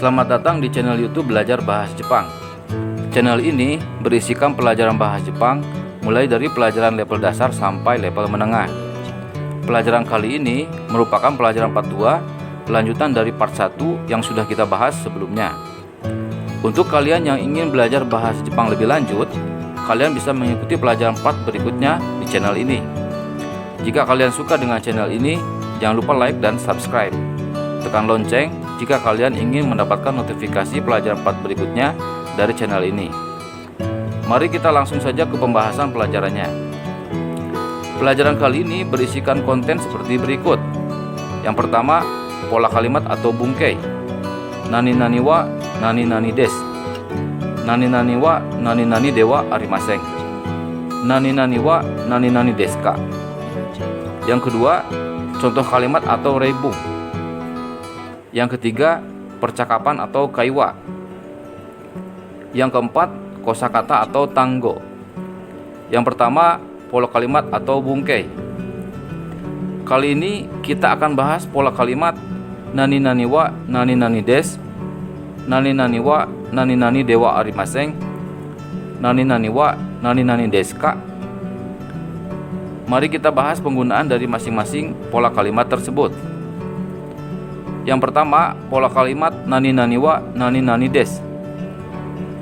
Selamat datang di channel YouTube Belajar Bahasa Jepang. Channel ini berisikan pelajaran bahasa Jepang mulai dari pelajaran level dasar sampai level menengah. Pelajaran kali ini merupakan pelajaran part 2, lanjutan dari part 1 yang sudah kita bahas sebelumnya. Untuk kalian yang ingin belajar bahasa Jepang lebih lanjut, kalian bisa mengikuti pelajaran part berikutnya di channel ini. Jika kalian suka dengan channel ini, jangan lupa like dan subscribe. Tekan lonceng jika kalian ingin mendapatkan notifikasi pelajaran part berikutnya dari channel ini. Mari kita langsung saja ke pembahasan pelajarannya. Pelajaran kali ini berisikan konten seperti berikut. Yang pertama, pola kalimat atau bungkei. Nani nani wa nani nani des. Nani nani wa nani nani dewa arimaseng. Nani nani wa nani nani desu ka. Yang kedua, contoh kalimat atau reibung. Yang ketiga, percakapan atau kaiwa. Yang keempat, kosakata atau tanggo. Yang pertama, pola kalimat atau bungkei. Kali ini kita akan bahas pola kalimat nani nani wa nani nani des, nani nani wa nani nani dewa arimaseng, nani nani wa nani nani desu ka. Mari kita bahas penggunaan dari masing-masing pola kalimat tersebut. Yang pertama, pola kalimat nani nani wa nani nani des.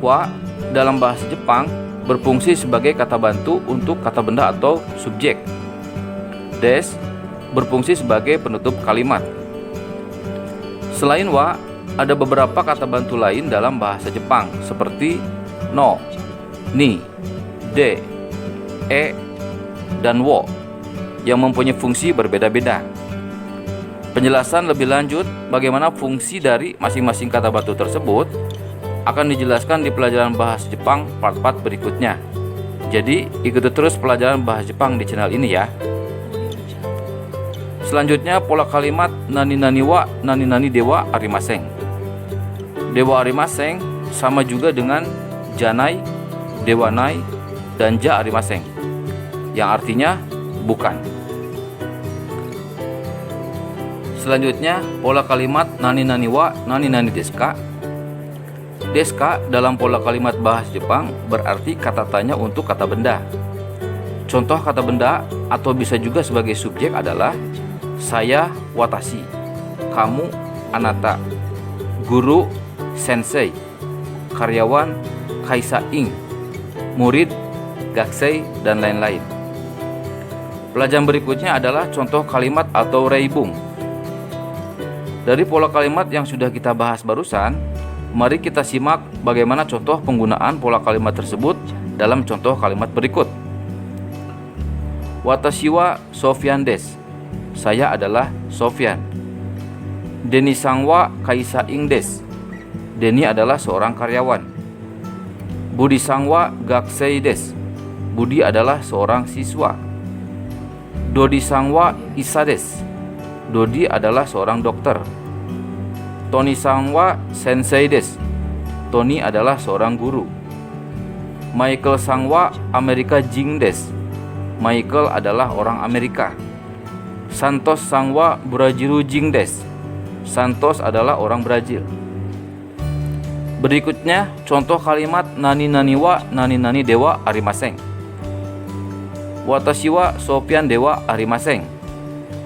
Wa dalam bahasa Jepang berfungsi sebagai kata bantu untuk kata benda atau subjek. Des berfungsi sebagai penutup kalimat. Selain wa, ada beberapa kata bantu lain dalam bahasa Jepang seperti no, ni, de, e, dan wo yang mempunyai fungsi berbeda-beda. Penjelasan lebih lanjut bagaimana fungsi dari masing-masing kata bantu tersebut akan dijelaskan di pelajaran bahasa Jepang part-part berikutnya. Jadi ikuti terus pelajaran bahasa Jepang di channel ini ya. Selanjutnya, pola kalimat nani nani wa nani nani dewa arimaseng. Dewa arimaseng sama juga dengan janai, dewanai, dan ja arimaseng, yang artinya bukan. Selanjutnya, pola kalimat nani nani wa nani nani desu ka. Desu ka dalam pola kalimat bahasa Jepang berarti kata tanya untuk kata benda. Contoh kata benda atau bisa juga sebagai subjek adalah saya, watashi, kamu, anata, guru, sensei, karyawan, kaisa-ing, murid, gakusei, dan lain-lain. Pelajaran berikutnya adalah contoh kalimat atau reibung. Dari pola kalimat yang sudah kita bahas barusan, mari kita simak bagaimana contoh penggunaan pola kalimat tersebut dalam contoh kalimat berikut. Watashi wa Sofyan desu. Saya adalah Sofyan. Deni-san wa kaisa-ing desu. Deni adalah seorang karyawan. Budi-san wa gakusei desu. Budi adalah seorang siswa. Dodi-san wa isa desu. Dodi adalah seorang dokter. Tony-san wa sensei desu. Tony adalah seorang guru. Michael-san wa Amerika jin desu. Michael adalah orang Amerika. Santos-san wa Brazilu jin desu. Santos adalah orang Brazil. Berikutnya, contoh kalimat nani nani wa nani nani dewa arimaseng. Watashi wa Sofyan dewa arimaseng.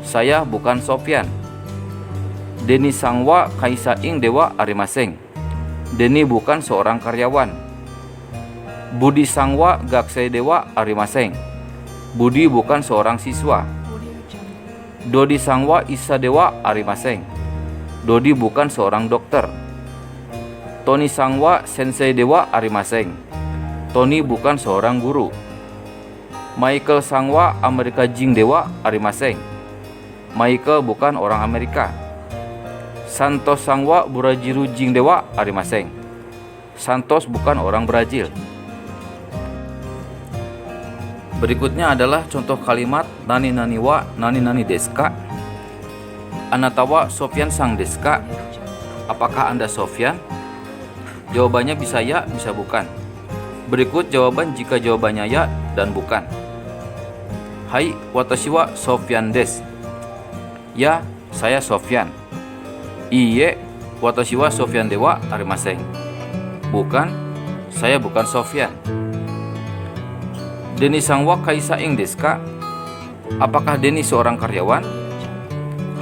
Saya bukan Sofyan. Deni-san wa kaisa-ing dewa arimaseng. Deni bukan seorang karyawan. Budi-san wa gakusei dewa arimaseng. Budi bukan seorang siswa. Dodi-san wa isa dewa arimaseng. Dodi bukan seorang dokter. Tony-san wa sensei dewa arimaseng. Tony bukan seorang guru. Michael-san wa Amerika jin dewa arimaseng. Michael bukan orang Amerika. Santos-san wa Brazilu jin dewa arimaseng. Santos bukan orang Brazil. Berikutnya adalah contoh kalimat nani nani wa nani nani desu ka. Anata wa Sofyan sang desu ka. Apakah Anda Sofyan? Jawabannya bisa ya, bisa bukan. Berikut jawaban jika jawabannya ya dan bukan. Hai, watashi wa Sofyan desu. Ya, saya Sofyan. Iye, Watashi wa Sofyan dewa arimasen. Bukan, saya bukan Sofyan. Denni-san wa kaisa-ing desu ka? Apakah Denny seorang karyawan?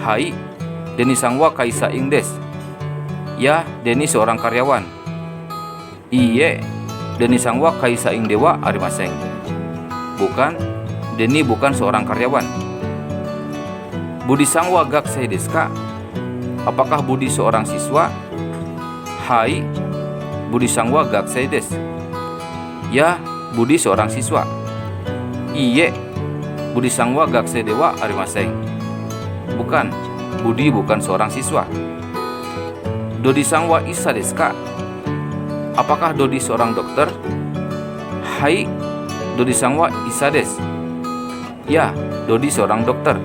Hai, Denny-san wa kaisa-ing desu. Ya, Denny seorang karyawan. Iie, Denny-san wa kaisa-ing dewa arimasen. Bukan, Denny bukan seorang karyawan. Budi-san wa gakusei desu ka? Apakah Budi seorang siswa? Hai, Budi-san wa gakusei desu. Ya, Budi seorang siswa. Iie, Budi-san wa gakusei dewa arimasen. Bukan, Budi bukan seorang siswa. Dodi-san wa isa desu ka? Apakah Dodi seorang dokter? Hai, Dodi-san wa isa desu. Ya, Dodi seorang dokter.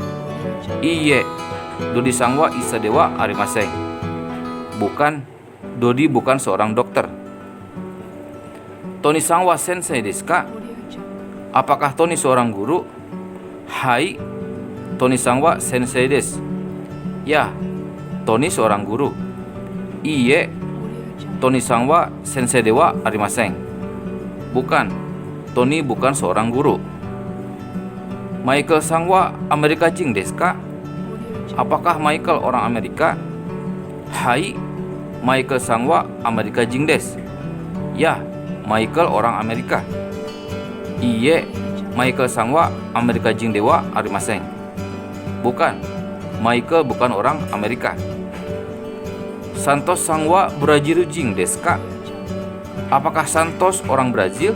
Iie, Dodi-san wa isa dewa arimasen. Bukan, Dodi bukan seorang dokter. Tony-san wa sensei desu ka? Apakah Tony seorang guru? Hai, Tony-san wa sensei desu. Ya, Tony seorang guru. Iie, Tony-san wa sensei dewa arimasen. Bukan, Tony bukan seorang guru. Michael-san wa Amerika jin desu ka? Apakah Michael orang Amerika? Hai, Michael-san wa Amerika jin desu. Ya, Michael orang Amerika. Iie, Michael-san wa Amerika jin dewa arimasen. Bukan, Michael bukan orang Amerika. Santos-san wa Brazil jin desu ka? Apakah Santos orang Brazil?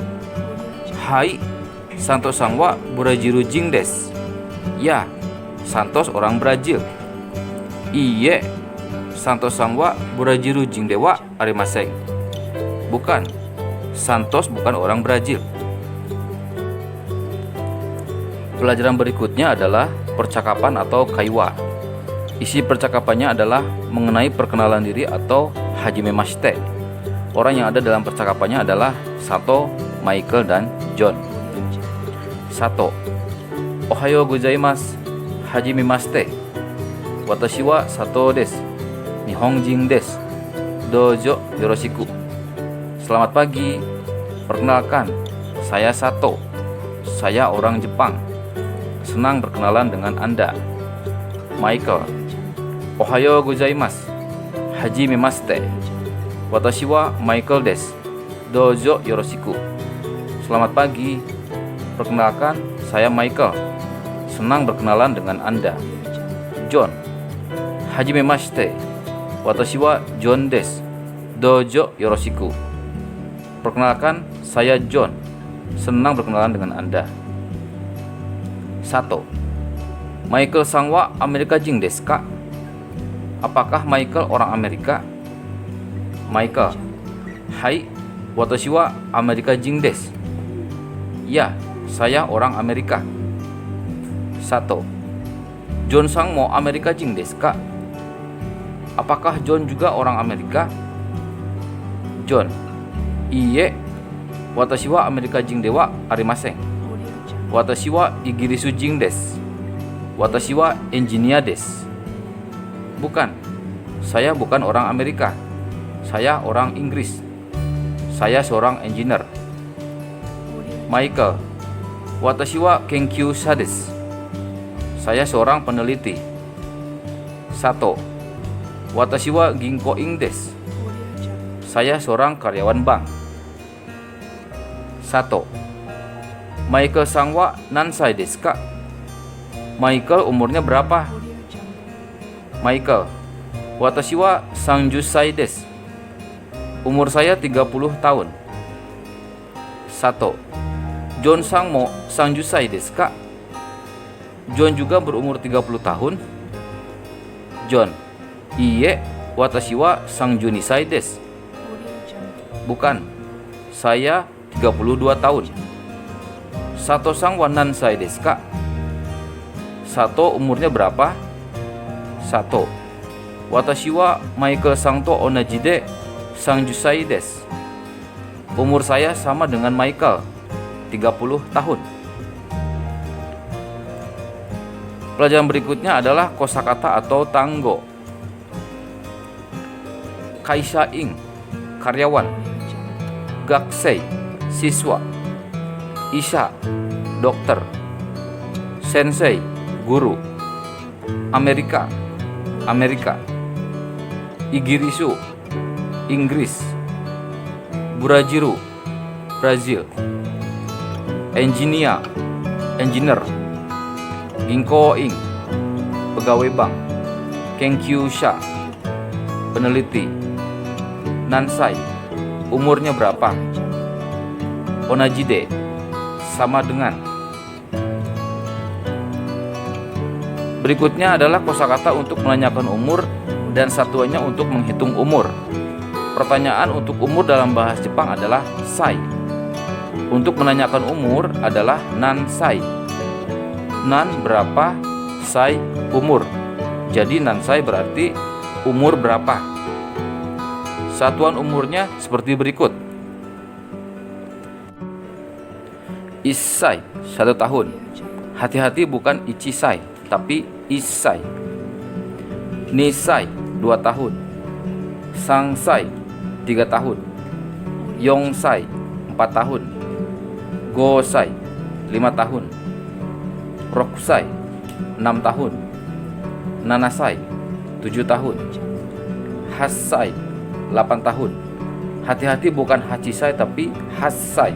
Hai, Santos-san wa Brazil jin desu. Ya, Santos orang Brazil. Iie, Santos-san wa Brazil jin dewa arimasen. Bukan, Santos bukan orang Brazil. Pelajaran berikutnya adalah percakapan atau kaiwa. Isi percakapannya adalah mengenai perkenalan diri atau hajimemashite. Orang yang ada dalam percakapannya adalah Sato, Michael, dan John. Sato, Ohayo gozaimasu. Hajimemashite. Watashi wa Sato desu. Nihonjin desu. Dojo yoroshiku. Selamat pagi. Perkenalkan, saya Sato. Saya orang Jepang. Senang berkenalan dengan Anda. Michael, Ohayo gozaimasu. Hajimemashite. Watashi wa Michael desu. Dojo yoroshiku. Selamat pagi. Perkenalkan, saya Michael. Senang berkenalan dengan Anda. John, Hajimemashite. Watashi wa John desu. Dojo yoroshiku. Perkenalkan, saya John. Senang berkenalan dengan Anda. Sato, Michael-san wa Amerika jin desu ka? Apakah Michael orang Amerika? Michael, hai, watashi wa Amerika jin desu. Ya, saya orang Amerika. Sato, John-san mo Amerika jin desu ka? Apakah John juga orang Amerika? John, iie, watashi wa Amerika jin dewa arimasen. Watashi wa Igirisu jin desu. Watashi wa engineer desu. Bukan, saya bukan orang Amerika. Saya orang Inggris. Saya seorang engineer. Michael, watashi wa kenkyūsha desu. Saya seorang peneliti. Sato, watashi wa ginko-in desu. Saya seorang karyawan bank. Sato, Michael-san wa nansai desu ka? Michael umurnya berapa? Michael, watashi wa 30 sai desu. Umur saya 30 tahun. Sato, John-san mo 30 sai desu ka? John juga berumur 30 tahun. John, iie, watashi wa 32 sai desu. Bukan, saya 32 tahun. Sato-san wa nansai desu ka? Sato umurnya berapa? Sato, watashi wa Michael-san to onaji de 30 sai desu. Umur saya sama dengan Michael, 30 tahun. Pelajaran berikutnya adalah kosakata atau tanggo. Kaisha Ing, karyawan. Gaksei, siswa. Isha, dokter. Sensei, guru. Amerika, Amerika. Igirisu, Inggris. Burajiru, Brazil. Engineer, engineer. Ginko Ing, pegawai bank. Kenkyusha, peneliti. Nansai, umurnya berapa? Onajide, sama dengan. Berikutnya adalah kosakata untuk menanyakan umur dan satuannya untuk menghitung umur. Pertanyaan untuk umur dalam bahasa Jepang adalah sai. Untuk menanyakan umur adalah nansai. Nan berapa, sai umur. Jadi nansai berarti umur berapa. Satuan umurnya seperti berikut. Issai, 1 tahun. Hati-hati, bukan ichisai, tapi issai. Nisai, 2 tahun. Sangsai, 3 tahun. Yongsai, 4 tahun. Gosai, 5 tahun. Rokusai, 6 tahun. Nanasai, 7 tahun. Hassai, 8 tahun. Hati-hati, bukan hachisai tapi hassai.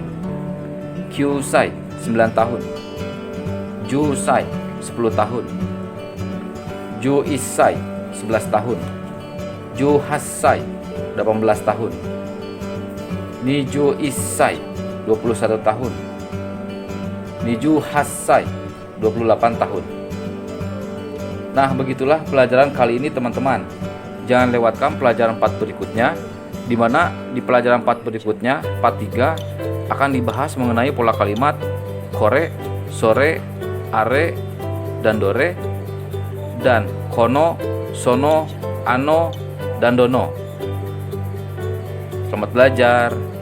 Kyusai, 9 tahun. Jusai, 10 tahun. Juissai, 11 tahun. Juhassai, 18 tahun. Nijuissai, 21 tahun. Nijuhassai, 28 tahun. Nah, begitulah pelajaran kali ini teman-teman. Jangan lewatkan pelajaran 4 berikutnya, di mana di pelajaran 4 berikutnya, part 3, akan dibahas mengenai pola kalimat kore, sore, are, dan dore, dan kono, sono, ano, dan dono. Selamat belajar.